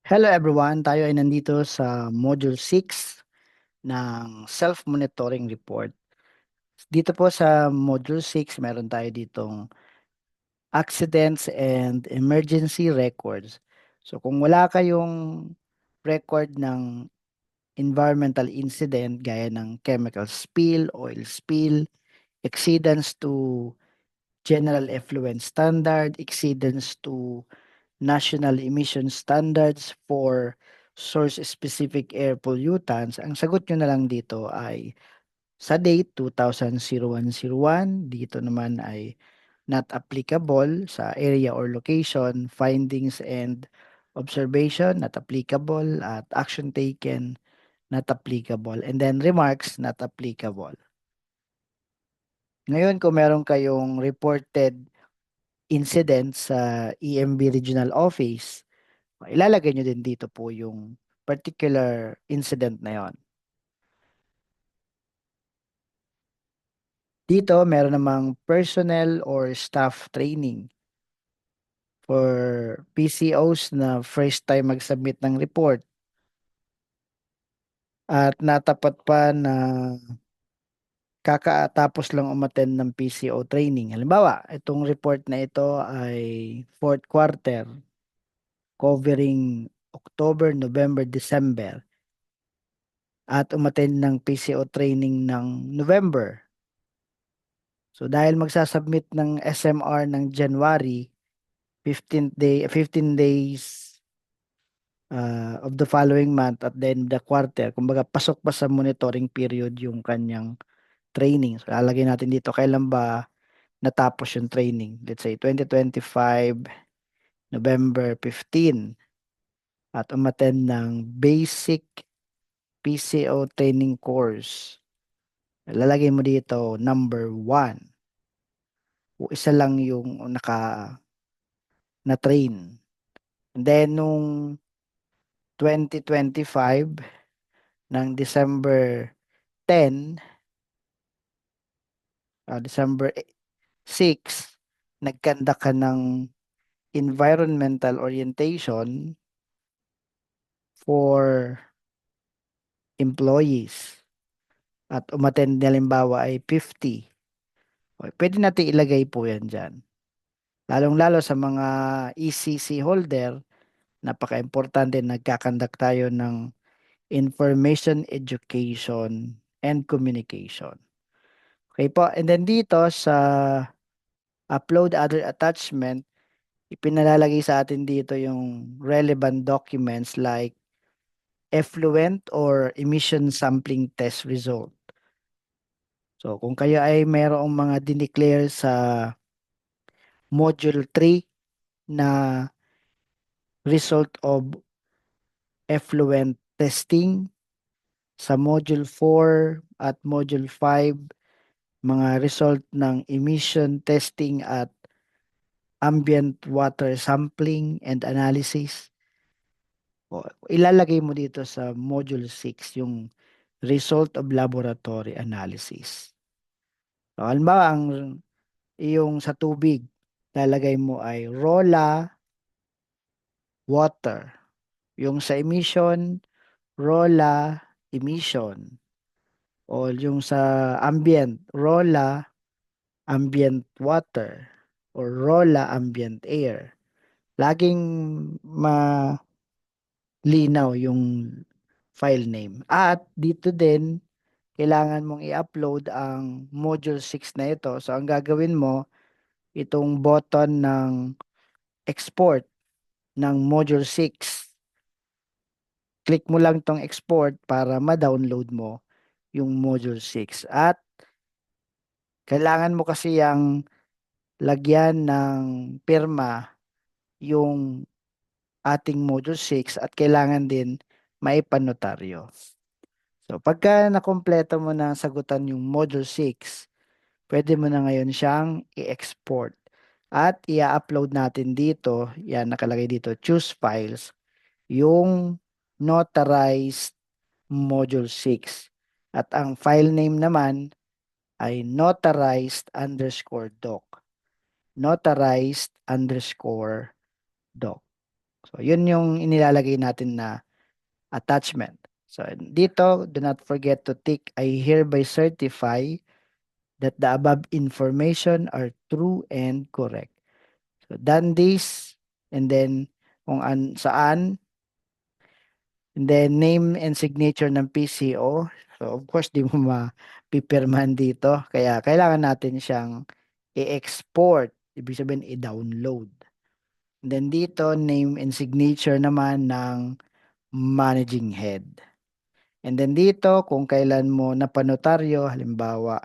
Hello everyone, tayo ay nandito sa Module 6 ng Self-Monitoring Report. Dito po sa Module 6, meron tayo ditong Accidents and Emergency Records. So kung wala kayong record ng environmental incident gaya ng chemical spill, oil spill, exceedance to general effluent standard, exceedance to national emission standards for source-specific air pollutants, ang sagot nyo na lang dito ay sa date 2001-01, dito naman ay not applicable sa area or location, findings and observation, not applicable, at action taken, not applicable, and then remarks, not applicable. Ngayon, kung meron kayong reported incident sa EMB Regional Office, ilalagay nyo din dito po yung particular incident na yon. Dito, meron namang personnel or staff training for PCOs na first time mag-submit ng report at natapat pa na kakatapos lang umattend ng PCO training. Halimbawa, itong report na ito ay fourth quarter covering October, November, December at umattend ng PCO training ng November. So dahil magsasubmit ng SMR ng January, 15 days of the following month at then the quarter, kumbaga pasok pa sa monitoring period yung kanyang training. So lalagay natin dito kailan ba natapos yung training. Let's say 2025 November 15 at umattend ng basic PCO training course. Lalagay mo dito number 1. O isa lang yung na-train. And then, nung 2025, ng December 10, December 6, nagkanda ka ng environmental orientation for employees. At umattend halimbawa ay 50. Okay, pwede natin ilagay po yan dyan. Lalong-lalo sa mga ECC holder, napaka-importante nagkakandak tayo ng information, education, and communication. Okay po, and then dito sa upload other attachment, ipinalalagay sa atin dito yung relevant documents like effluent or emission sampling test result. So kung kayo ay mayroong mga dineclare sa Module 3 na result of effluent testing, sa Module 4 at Module 5, mga result ng emission testing at ambient water sampling and analysis. O, ilalagay mo dito sa Module 6 yung result of laboratory analysis. So, halimbawa, yung sa tubig, lalagay mo ay ROLA water. Yung sa emission, ROLA emission. O yung sa ambient, ROLA ambient water or ROLA ambient air. Laging malinaw yung file name. At dito din, kailangan mong i-upload ang Module 6 na ito. So, ang gagawin mo, itong button ng export ng Module 6. Click mo lang itong export para ma-download mo yung Module 6. At kailangan mo kasi yung lagyan ng pirma yung ating Module 6 at kailangan din maipanotaryo. So, pagka nakompleto mo na sagutan yung Module 6, pwede mo na ngayon siyang i-export. At i-upload natin dito, yan nakalagay dito, choose files, yung notarized Module 6. At ang file name naman ay notarized underscore doc. Notarized underscore doc. So, yun yung inilalagay natin na attachment. So, dito, do not forget to tick, I hereby certify that the above information are true and correct. So, done this, and then kung saan, and then name and signature ng PCO. So, of course, di mo mapipirman dito. Kaya, kailangan natin siyang i-export. Ibig sabihin, i-download. And then dito, name and signature naman ng managing head. And then dito, kung kailan mo napanotaryo, halimbawa,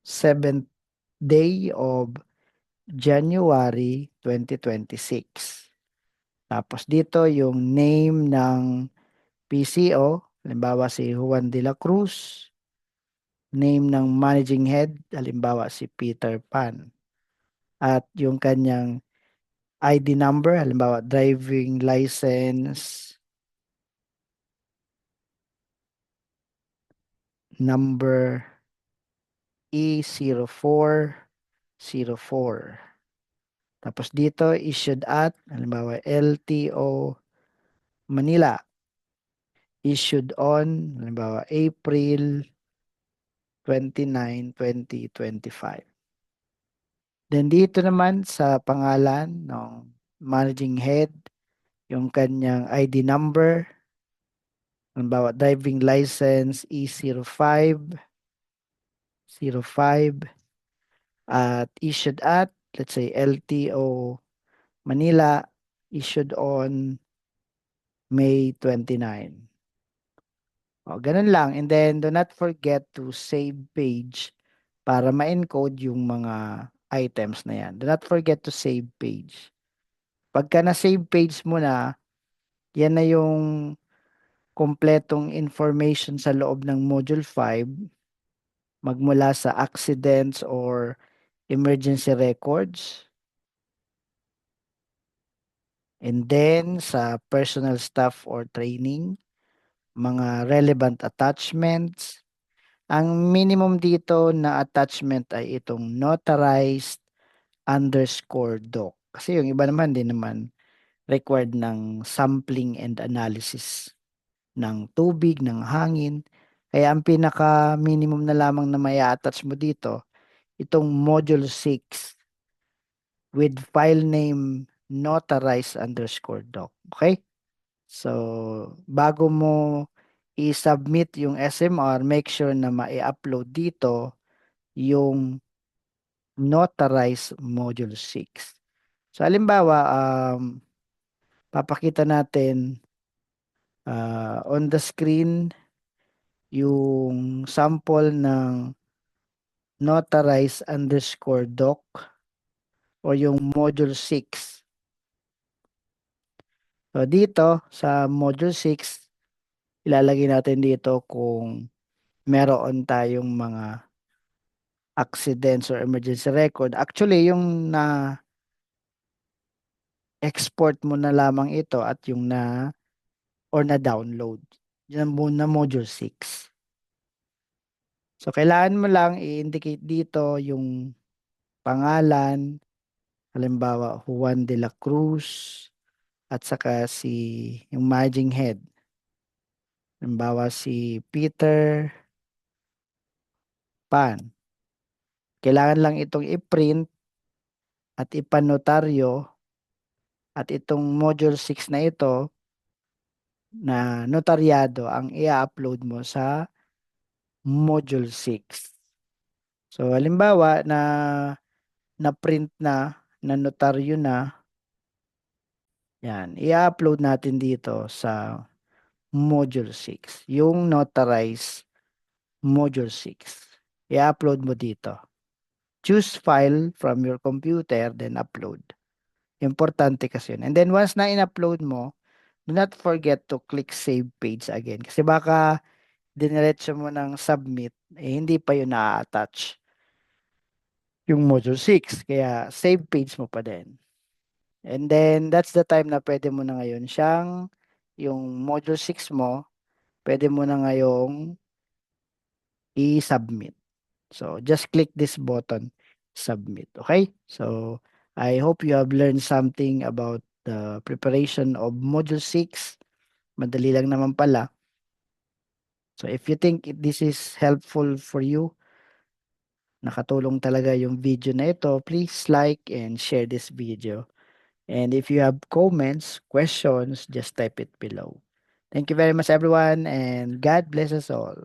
7th day of January 2026. Tapos dito, yung name ng PCO, halimbawa si Juan de la Cruz, name ng managing head, halimbawa si Peter Pan. At yung kanyang ID number, halimbawa driving license number E0404. Tapos dito, issued at, halimbawa, LTO Manila. Issued on, halimbawa, April 29, 2025. Then dito naman sa pangalan ng managing head, yung kanyang ID number, halimbawa, driving license E0505 at issued at, let's say, LTO Manila, issued on May 29. O, ganun lang. And then, do not forget to save page para ma-encode yung mga items na yan. Do not forget to save page. Pagka na-save page mo na, yan na yung kompletong information sa loob ng Module 5 magmula sa accidents or emergency records. And then, sa personal staff or training, mga relevant attachments. Ang minimum dito na attachment ay itong notarized underscore doc. Kasi yung iba naman din naman required ng sampling and analysis ng tubig, ng hangin. Kaya ang pinaka minimum na lamang na may attach mo dito, itong module 6 with file name notarized underscore doc. Okay? So, bago mo i-submit yung SMR, make sure na ma-upload dito yung notarized module 6. So, halimbawa, papakita natin on the screen yung sample ng notarized underscore doc o yung module 6. So, dito sa module 6, ilalagay natin dito kung meron tayong mga accidents or emergency record. Actually, yung na-export mo na lamang ito at yung na-download. Yan muna module 6. So, kailangan mo lang i-indicate dito yung pangalan, halimbawa Juan de la Cruz, at saka yung managing head. Halimbawa si Peter Pan. Kailangan lang itong i-print at ipanotaryo at itong module 6 na ito na notaryado ang i-upload mo sa module 6. So halimbawa na print na notaryo na, yan, i-upload natin dito sa module 6, yung notarized module 6. I-upload mo dito. Choose file from your computer, then upload. Importante kasi yun. And then once na in-upload mo, do not forget to click save page again. Kasi baka diniretso mo ng submit, hindi pa yun na-attach yung module 6. Kaya save page mo pa din. And then that's the time na pwede mo na ngayon yung module 6 mo, pwede mo na ngayong i-submit. So just click this button, submit. Okay? So I hope you have learned something about the preparation of Module 6. Madali lang naman pala. So if you think this is helpful for you, nakatulong talaga yung video na ito, please like and share this video. And if you have comments, questions, just type it below. Thank you very much, everyone, and God bless us all.